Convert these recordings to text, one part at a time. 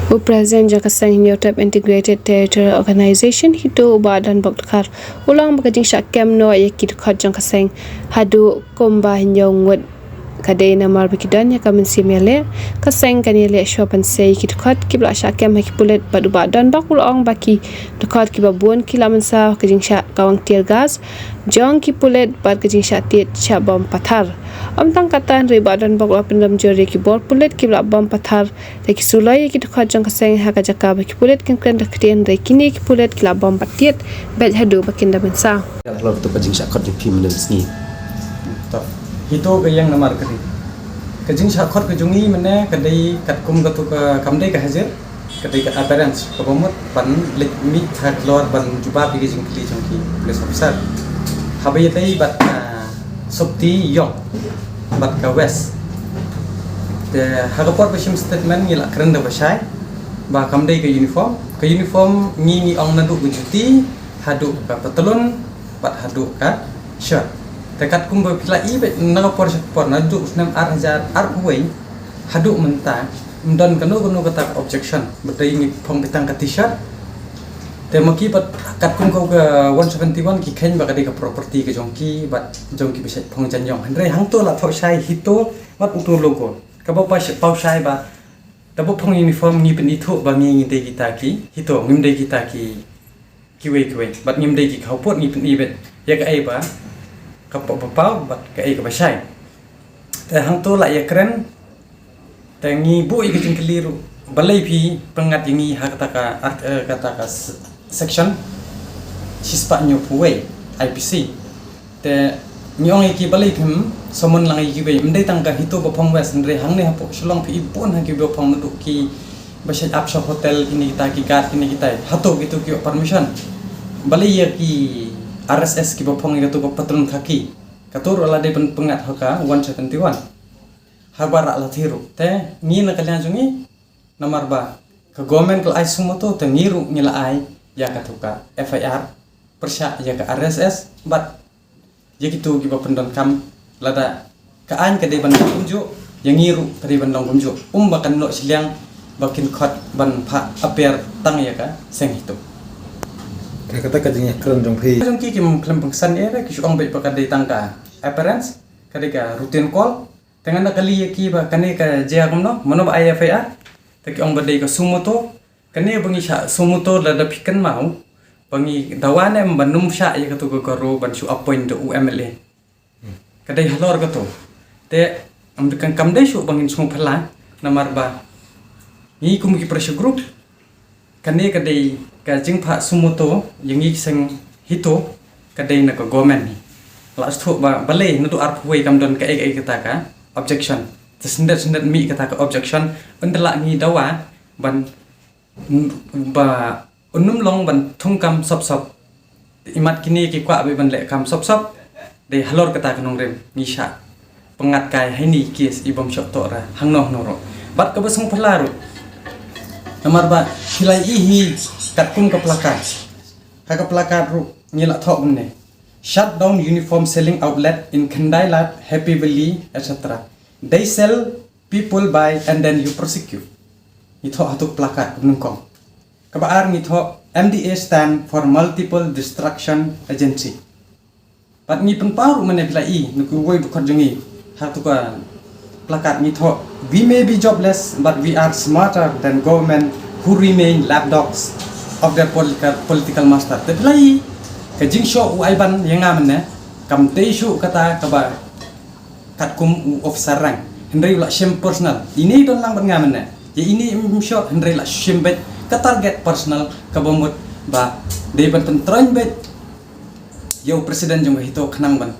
Present jaka sang Neotap Integrated Territorial Organization hito badan bakar ulang bagajing syakem no ayaki dukhat jang kaseng hadu komba hinyong wad kadai namar bikidan ya kamen simele kaseng kanile shopan sei kidukhat kibla syakem hakipulet badu badan bak ulang baki dukhat kibabun kilaman sa kajing syak kawang tier gas jong kipulet bad kajing syatit syak bom pathar amtang katan ri badan bak lapendam jori kibor pulet kibla bom pathar reki sulai kidukhat jang kaseng hakajaka bakipulet kengken dakdien rekini kipulet kila bom patiet bet hadu bakinda bensa kalau tu kajing syakot di pim dan sni Hito ke yang namar kari. Kajing syakot kajungi mana kadai katkum katu ke kamdai ke hajar kadai kat appearance kebomot pan lik mi hat lor ban juba pi kajing kli jongki police officer. Habai tai bat subti yong bat ka west. Te hagapor bashim statement ngila keren da bashai ba kamdai ke uniform ni ong nadu gujuti hadu ka patalon bat hadu ka shirt. Dekat kumbo pila ibe nangapor nadu usnam arhajar arhuai hadu menta mdon kanu kata objection betai ni phong pitang ka t-shirt te maki bat kat kumko ke 171 ki khen ba ka ka property ke jongki bat jongki bisa phong janjong handre hang to la thau sai hito bat utu logo ka ba pau sai ba tabo phong uniform ni pen ithu ba ngi de kita ki hito ngim de kita ki kiwe bat ngim de ki khawpot ni pen ibet ya ka ai ba kapok bapau bat kai ka basai te hang to la ya keren te ngi bu i kecing keliru balai pi pengat ini kata ka section sispa nyo puwe IPC te nyong iki balai phim somon lang iki be mdai tangka hito bapong west ndre hang ne hapo shlong pi ipon ha ki bapong ndu ki basai apsha hotel ini kita ki kat ini kita hato gitu ki permission balai ya ki RSS ki bapong itu ko patron kaki katur ala de pengat hoka 171 habara ala thiru te ni na kalyan jungi nomor ba ke government kal ai sumoto te ngiru ngila ai ya katuka FIR persya ya ke RSS bat ya gitu ki bapendon kam lada ka an ke de bandang kumju yang ngiru tadi bandang kumju bakan no siliang bakin khot ban pha aper tang ya ka seng itu kata kajing keren jongpi jongki kim klem pengsan era ki suang bai pakadai tangka appearance kadika routine call dengan nak kali ki ba kane ka jia kumno mono ba IFIR taki ong badai ka sumuto kane bangi sha sumuto lada pikan mau bangi dawane banum sha ya katu ko ro ban su appoint do UMLA kadai halor kato te am dekan kamdai su bangin sung phala namar ba ni kum ki pressure group kane kadai ka jing pha sumuto yang i seng hito kadai na ko government ni la stho ba balai nutu arpway kam don ka ai kata ka objection sendet mi kata ka objection undala ni dawa ban ba unum long ban thungkam sop imat kini ki kwa be ban le kam sop de halor kata ka nongrem ni sha pengat kai hai ni kes ibom shot to ra hangno noro bat ka basung phalaru nomor ba hilai hi katkum ka plakat ru ngila thok ne shut down uniform selling outlet in Kandailat, Happy Valley, etc. They sell, people buy, and then you prosecute. Ito hatuk plakat nungkong. Kabaar nito MDA stand for Multiple Destruction Agency. Pat ni penparu menepilai nukuway bukan jungi hatuka plakat nito. We may be jobless, but we are smarter than government who remain lapdogs of their political master. Tepilai kajing show uaiban yang ngamen kam teishu kata kaba katkum officer rank hendrai la shim personal ini don lang ngamen ya ini show hendrai la shim bet ka target personal kabomut ba de ban tentron bet yo presiden jong hito khnang ban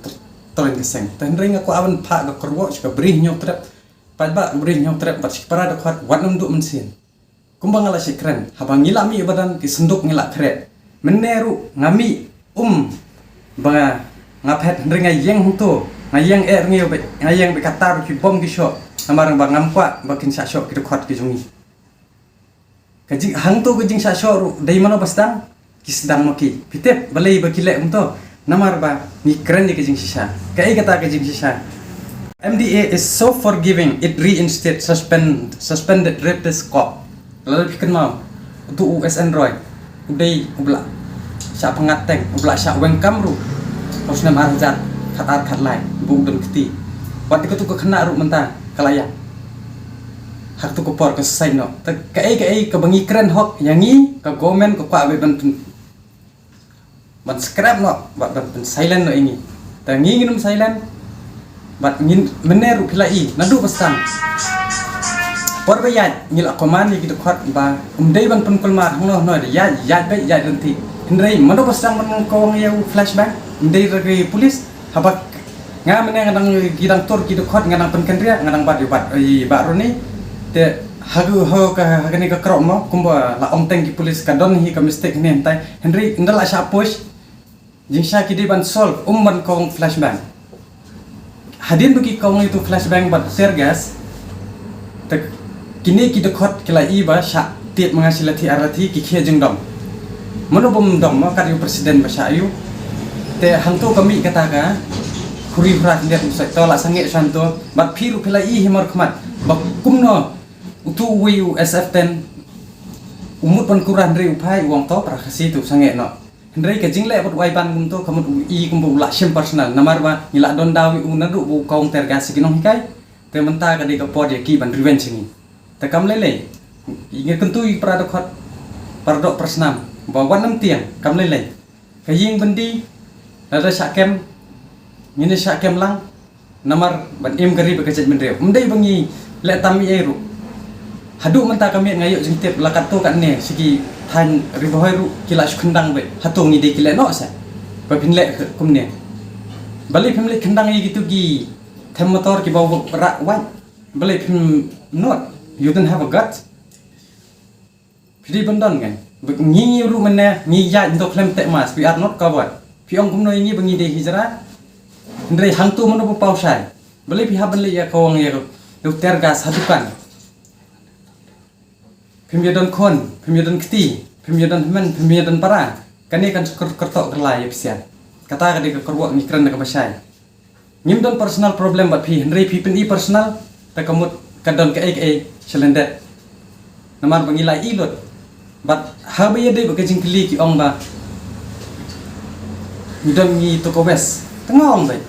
tren keseng hendrai ngaku awan pha ga korwo ka brih nyok trap pat ba brih nyok trap pat para da khat wat num du mensin kumbang ala sekren habang ngilami badan ki senduk ngila kret meneru ngami ba ngapet ndengai yang huto ngayang ngayang be katar ki bom ki shot namarang ba ngampwa bakin sa shot ki khot ki jungi kajing hang to kajing sa shot ru dai mano bastang ki sedang maki pitep balai ba kilek umto namar ba ni keren ni kajing sisa kai kata kajing sisa MDA is so forgiving it reinstates suspended rapist cop lalu bikin mau untuk US Android udah ubla syak pengateng ubla syak wengkam ru harus nama arjat kat lain bung dan keti waktu itu kena ru mentah kelayak hak tu kopor ke selesai no ke bengi keren hok yangi ke gomen ke kwa ban scrap no ban silent no ini tangi nginum silent bat ngin meneru pilai nadu pesan por bayat ngil akoman gitu khat ba umdai ban penkulmar no ya be ya renti hendrai mano pasang menengkong ya flashback umdai ragi polis habak nga meneng ngadang gidang tor gitu khat ngadang penkendria ngadang bat baru ni te hagu ho ka hagani ka krok mo kumba la omteng ki polis ka don hi ka mistake ni entai hendrai ndala sha push jingsha kidi ban solve ban kong flashbang hadin bagi kong itu flashbang bat sergas tak kini kita kot kila iba syak tiap mengasilati arati kikhe jengdom menubum dom karyo presiden basya ayu te hantu kami kataga huri hrak lihat musai tolak sangit santo bat piru kila i himar kmat bak kumno utu wiu SF10 umut pan kurang dari upai uang to prakasi tu sangit no hendrai ke jingle pat waiban kum to kamut i kum bu sim personal namar ba ngila don dawi unadu bu kaung tergasi kinong hikai te menta ka de ka pod ya ki ban revenge ni takam lele ingin kentui paradok persnam bawa nam tiang kam lele kaying bendi ada syakem ini syakem lang namar ban im gari bekecet mendreu mendai bengi lek tami eru hadu menta kami ngayuk jengtip lakat tu kan ne sigi than ribohai ru kila kendang be hatung ni de kila no sa babin lek kum ne balik pemle kendang yi gitu gi them motor ki bawa rak wan balik pem not you don't have a gut pidi bandon kan ngi ru mana ngi ya untuk klem tek mas we are not covered pi ong kumno ini bengi de hijra ndre hantu mano pau sai beli pi haben le ya kawang ya dokter gas hatukan pemyadon kon pemyadon keti pemyadon men pemyadon para kani kan kertok kelai ya pisian kata kadi ke kerwak ni keren ka basai ngimdon personal problem bat pi ndre pi pen i personal takamut kadon ke selendet namar bangilai ilot bat habaya de bakajing kili ki ong ba midon ngi to ko wes tengong bai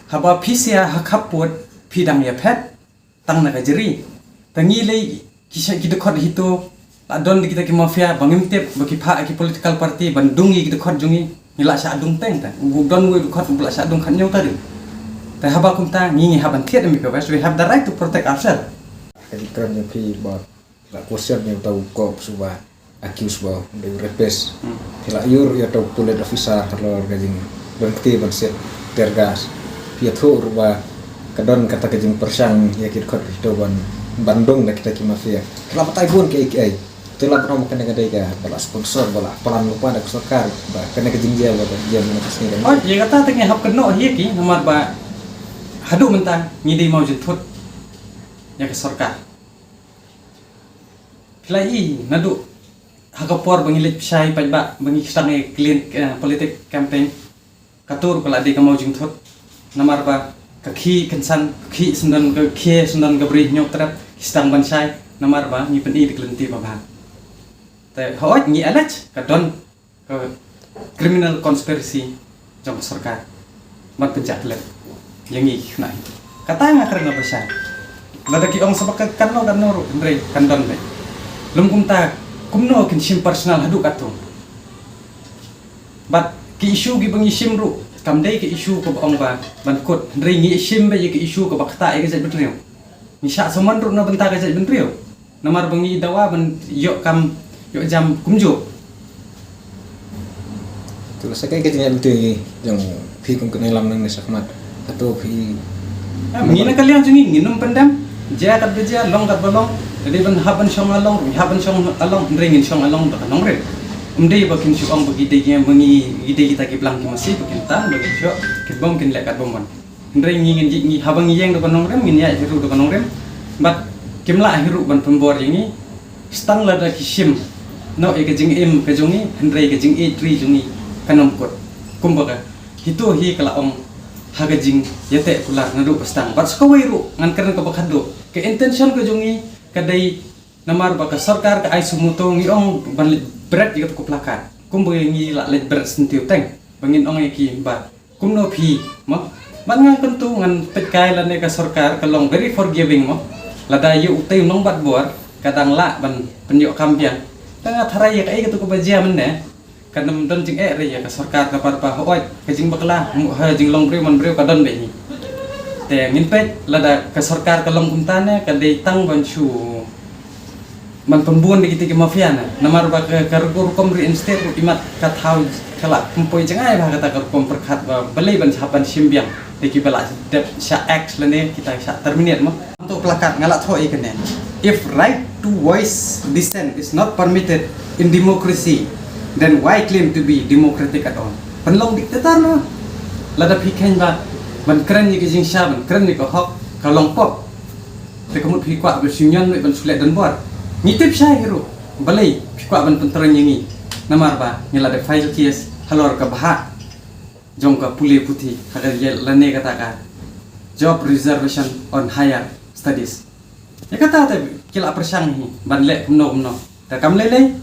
haba phisia hakap pot phidang ya phet tang na kajeri tangi lei kisha kidokot hito adon di kita ki mafia bangim tep baki pha ki political party bandungi kidokot jungi ngila sha adung teng ta gudon we dukot bula sha adung khanyo tadi ta haba kumta ngi haban thiet mi ko wes we have the right to protect ourselves keren yang pi buat la question yang tahu kop suba accuse ba de repes hila yur ya tahu police officer kalau gajing berhenti berset tergas pia thu ruba kadon kata gajing persang ya kit kot itu Bandung dah kita ki mafia kelapa taibun ke itulah pernah makan dengan dia bala sponsor bala pelan lupa ada kesokar ba kena gajing dia ba dia mengatas ni oh ya kata tengah hap keno hi ki nomor ba hadu mentang ngidi mau jentut ya ke sorka pilai nadu hakapor bangilit pisai pajba bangi stang clean politik campaign katur kala di kamau jingthot namar ba kakhi kensan khi sundan ke khie sundan ke bri nyok trap stang bansai namar ba ni peni diklenti ba ba te hoj ni alach kadon ke criminal conspiracy jong sarkar mat penjat lek yang ni nai kata ngakar ngabasai lada ki ong sabak kan no ndre kandon be lum kumta kumno kin sim personal hadu katung bat ki issue gi bangi sim ru kamdai ki issue ko ong ba ban kot ndre ngi sim be ki issue ko bakta e gajat bentriu ni sha soman ru na benta gajat bentriu namar bangi dawa ban yo kam yo jam kumjo tu sa kai gajing yang tu yang pi kum kena lam nang ni sakmat atau pi mengi na kalian jungi nginum pendam ja kat beja long kat bolong jadi ban haban song along ringin song along tak nong re umdei bakin syong bagi de yang bangi ide kita ki plang ki masih bakin tan bagi syok ki bom kin lekat bomon ndrei ngin ngi habang yang do nong rem ngin ya hiru do nong rem bat kimla hiru ban pembor ini stang la da ki sim no e gajing im kajungi ndrei gajing e tri jungi kanom kot kumbaga hitu hi kala ong hagajing yate kular ngadu pastang bat skawai ru ngan keren ko bakado ke intention ko jungi kadai namar ba ka sarkar ka ai sumuto ngi ong ban berat ikat ko plakat kum ngi la le berat sentiu teng bangin ong ki ba kum no phi mo man ngang kentu ngan pet kai la ne ka sarkar ka long very forgiving mo la da yu tei nong bat bor kadang la ban penyo kampian tanga tharai ka ai ka ko bajia men ne kanam don jing re ya ka sarkar ka par pa hoi ka jing bakla mu ha jing long breu man breu ka don be ni te ngin pet la da ka sarkar ka long kumtane ka dei tang ban chu man pembuan di kita mafia na namar ba kargo kom reinstate imat ka thau kala kumpoi jangai ba kata kom perkhat ba balai ban sapan simbiang de ki bala dep sha x lene kita sha terminate mo untuk plakat ngalak thoi kenen if right to voice dissent is not permitted in democracy then why claim to be democratic at all penlong diktator no lada phikhen ba ban kren ni ki jing sha ban kren ni ko hok kalong pop te kamut phikwa ba sinyan ban sulet dan bor ngitip saya hero balai pikwa ban penterang ngi namar ba ngila de file case halor ka bah jong ka pule puthi hagar yel lane kata ka job reservation on higher studies ya kata ta kila persang hi ban le kumno ta kam lele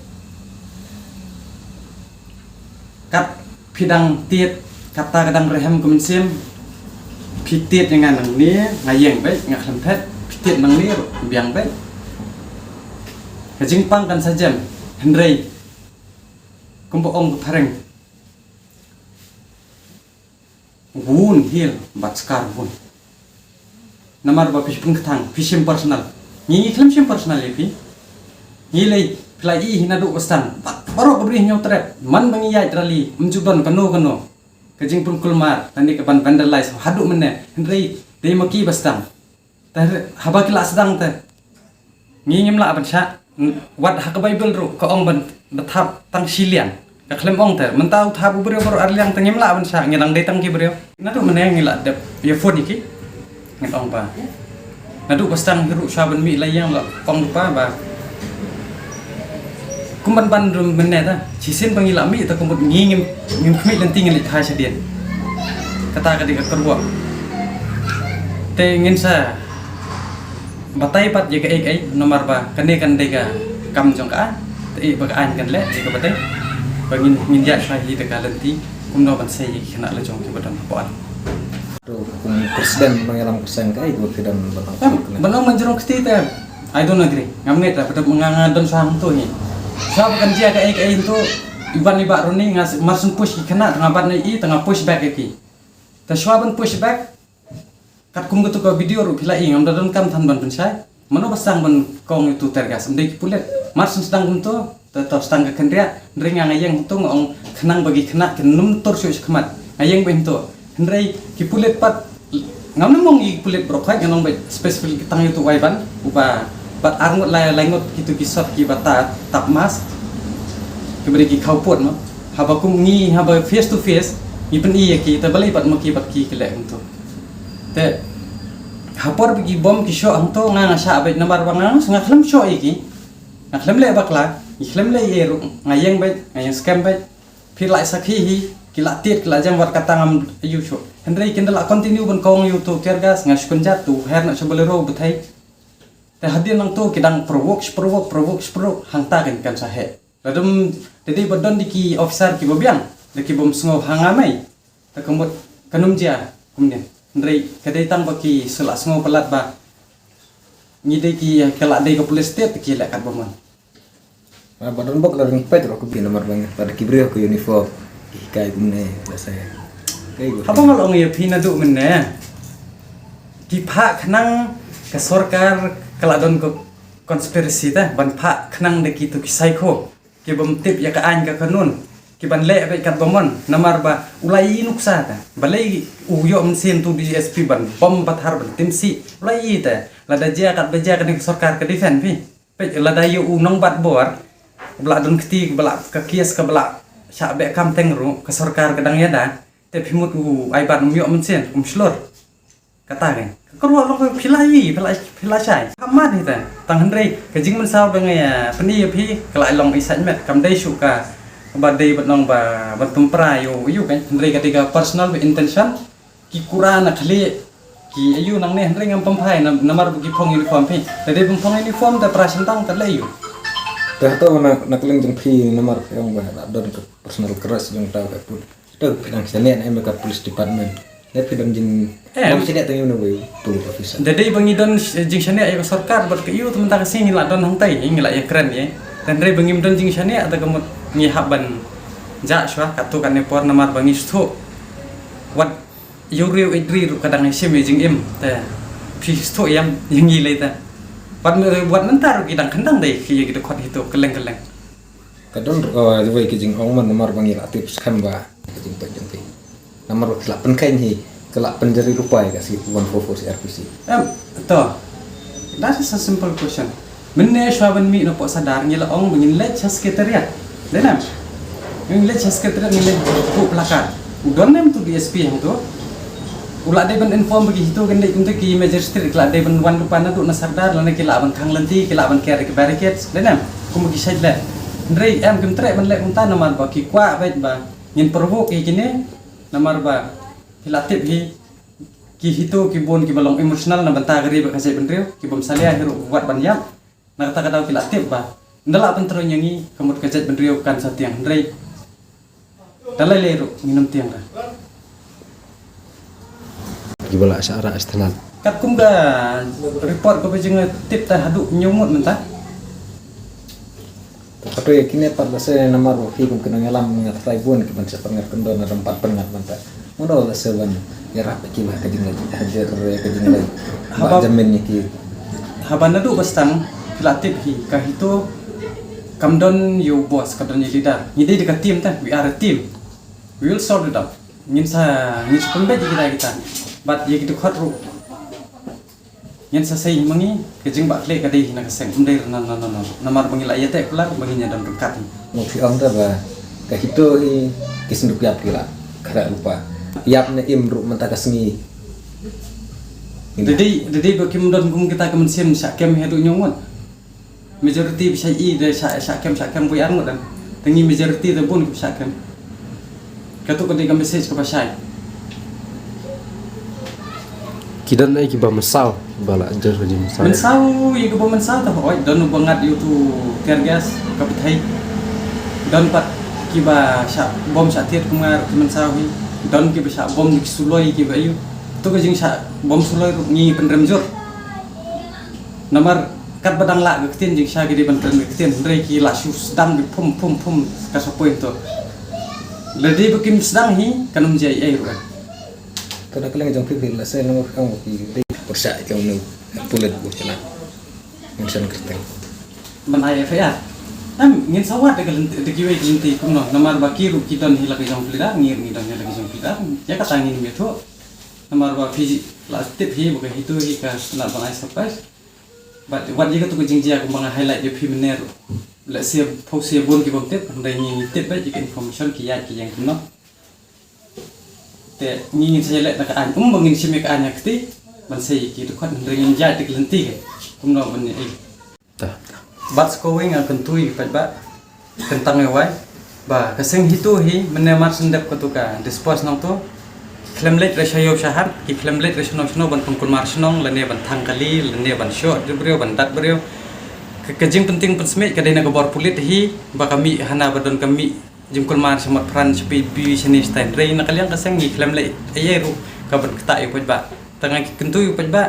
kat pidang tiet kata kadang rehem kumensim pitiet dengan nang ni ngayeng baik ngakhan pet pitiet nang ni biang baik kajing pang kan saja Henry kumpo ong pareng wun hil bat skar wun namar ba pishpun ketang pishim personal ngi klim shim personal lepi ngilei plai hinadu ostan baru beri nyotre man bangi yai trali menjuban kano kajing pun kulmar tandi ke ban vandalize hadu menne Henry dei maki bastang tar haba kila sedang ta ngi nyemla ban sha wat hak bible ru ko ong ban thap tang silian ka khlem ong ter mentau thap breu baru arliang tangem la ban sa ngirang dei tang ki breu nadu mene ngila dep ye phone iki ngin ong ba nadu bastang hiru saben mi layang la ong pa ba kumban ban rum mene ta chisin bangila mi ta kumbut ngingim ngim khmi lenting ngin thai sedien kata ka ka kerwa te ngin sa batai pat jaga ai nomor ba kane kan dega kam jong ka te ba an kan le jaga batai bangin minja sahi de kalanti kumno ban sai khana le jong ke badan papan to kum presiden mengelam persen kai itu tidak banang manjerong kesti te I don't agree ngamnet la pada mengangadon saham tu ni sa kan jaga ai itu iban iba roni ngas marsun push khana tengah bat nei tengah push back ki ta shwaban push back kat kum gitu ke video ru pila ing amda don kam than ban pensai mano basang ban kong itu tergas amdai ki pulet marsun sedang kuntu tetap sedang ke kendria ndring ngayeng tu ngong khenang bagi kena kenum tor syu khmat ayeng bento ndrai ki pulet pat ngam mong i pulet brokhai nganong bai spesifik tang itu waiban upa bat arngot laingot gitu kisot ki bata tap mas keberi ki khau pot no haba kum ngi haba face to face ni pen i ki ta balai bat maki bat ki kele untuk te hapor bigi bom ki sho angto nga sa abet namar bang nga khlem sho iki nga khlem le bakla i khlem le yeru ngayeng bai ngayeng scam bai phir lai sakhi hi kila tiet kila jam war katangam yu sho hendrai kendala continue ban kong yu to tergas nga shkunjat tu her na chabolero buthai te hadin nang to kidang provoke hangta kan sa he radum dedi bodon diki officer ki bobiang deki bom sngo hangamai ta kemut kanum dia kemudian Ndrei kadai tang baki selak sengo pelat ba ngide ki kelak dei ke police state ki lek kat bomon badan bok la ring pet ro ku bi nomor bang pada kibreo ku uniform kai kumne saya kai go apa ngal ong ye phina du menne ki pha khnang ka sarkar kelak don ko konspirasi ta ban pha khnang de ki tu ki psycho ki bom tip ya ka an ka kanun ki ban le be kat bomon namar ba ulai nuksa ta balai uyo mensin tu DSP ban bom bathar ban timsi ulai ta lada ja kat beja kan sarkar ka defend pi pe lada yu unong bat bor bla don kti bla ka kias ka bla sha be kam tengru ka sarkar kadang ya da te phimut ai ban uyo mensin slor kata kan kerwa lo pilai sai kamat ni ta tang hendrei kajing men saw bengai ya peni pi kelai long isan met kam dei suka badai batnong ban pempra yu kan hendrei ketika personal intention ki kurana khali ki ayu nang ne ring ngam pampai namar buki phong uniform pi tadi phong uniform ta prasan tang ta layu dah tahu nak leng jeng pi nomor yang bah don ke personal keras yang tahu ke pun itu pedang senen em ke police department ne pedang jeng mau sini tengin no boy police officer jadi bangi don jing sane ayo sarkar ber ke yu teman ta sing ngila don hang tai ngila ya keren ya dan re bangim don jing sane ata kemut ngi haban ja shwa katu kan ne por namar bangi sto wat yuriu idri ru kadang sim jing im ta pi sto yang ngilai ta buat mentar kita kendang deh kia gitu kot itu keleng kadang jadi kijing orang nomor bangil aktif skamba kijing tu jeng ti nomor kelak penkain hi kelak penjari rupai kasih 144 RPC toh that's a simple question menne shwaban mi no po sadar ngila ong bangin let sekretariat denam ngin let sekretariat ngile ku plakat don nem tu DSP yang tu ulah dia inform bagi itu kan dia untuk ki magistrate kelak dia wan depan tu na sardar lana kila ban khang lanti kila ban care ke barricades lenam kum bagi side le ndrei em kim tre ban le unta namar ba ki kwa ba ngin provoke ki kini namar ba kila tip hi ki hitu ki bon ki balong emotional na banta gari ba kasai benreu ki bom salia hiru buat ban yam na kata kila tip ba ndala ban tero nyangi kamut kasai benreu kan satiang ndrei dalai leru nginum tiang ra gimana secara eksternal kat kum ga report ko bejeng tip ta hadu nyumut mentah tapi kini pada saya nomor wakil kum kena ngalam ngatai bun ke ban sepengat kendon ada 4 pengat mantap mudah lah seban ya rapi ki bah kajing lagi hajar kajing lagi ba jamin ki habana du bastang pilatip hi ka hito kamdon you boss kamdon leader ngide dekat team ta we are a team we will sort it out ngin sepembe kita but ye gitu khotru yan sa say mangi kajing bakle kadai na kaseng umdai na namar bangi la yate kula bangi nya dan dekat mau fi ang ta ba ka hito hi kisinduk yap kila kara rupa yap na imru menta kasngi jadi bakim don kum kita kemensiam syakem hedu nyongon majority bisa i de syakem bu yang dan tengi majority de pun syakem katu ketika message ke pasai kidan ai kiba mesau bala anjar haji mesau mensau ye ke mensau ta oi don bangat you tu tergas kapitai don pat kiba syak bom satir kumar mensau hi don kiba syak bom dik suloi kiba yu tu ke jing syak bom suloi ngi penremjur nomor kat badang la ketin jing syak gede penrem ketin rei ki la shu sedang di pum kasapo itu ledi bekim sedang hi kanum jai ai ru kada keleng jong fi la saya nomor ang ki de persa yang nu pulet bu jalan mention kerteng manai fa ngin sawat de kiwe kinti kuno nomor bakiru kiton hila ke jong plira ngir don hila ke jong plira ya kata ngin meto nomor ba fiji la tip hi buka hitu hi ka na banai surprise but what jika tu jing aku bang highlight de fi mener la sia post bon ki bom tip ndai ni tip ba jika information ki yang kuno te ngin saya let ka an bangin sime ka an yakti ban sei ki tu khat ndai ja tik lenti ke kuno ban ni tah bat going akan tui ba tentang wai ba kaseng hitu hi menemar sendep ketuka dispose nong tu claim late ratio syahar ki claim late ratio no ban pengkul marsnong lene ban thangkali lene ban short brio ban dat brio kejing penting pensme kadai na gobor pulit hi ba kami hana badon kami jingkul mar semat peran sepi bi sini stand rei nak kalian kaseng ni claim late ayeru kabar kita yu ba tengah kentu yu ba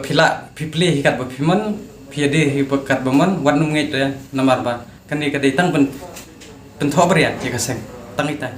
phila piple hi kat ba phiman phiade hi bakat baman wan ngai namar ba kan ni kadai tang pen tho bria ya kaseng tang ita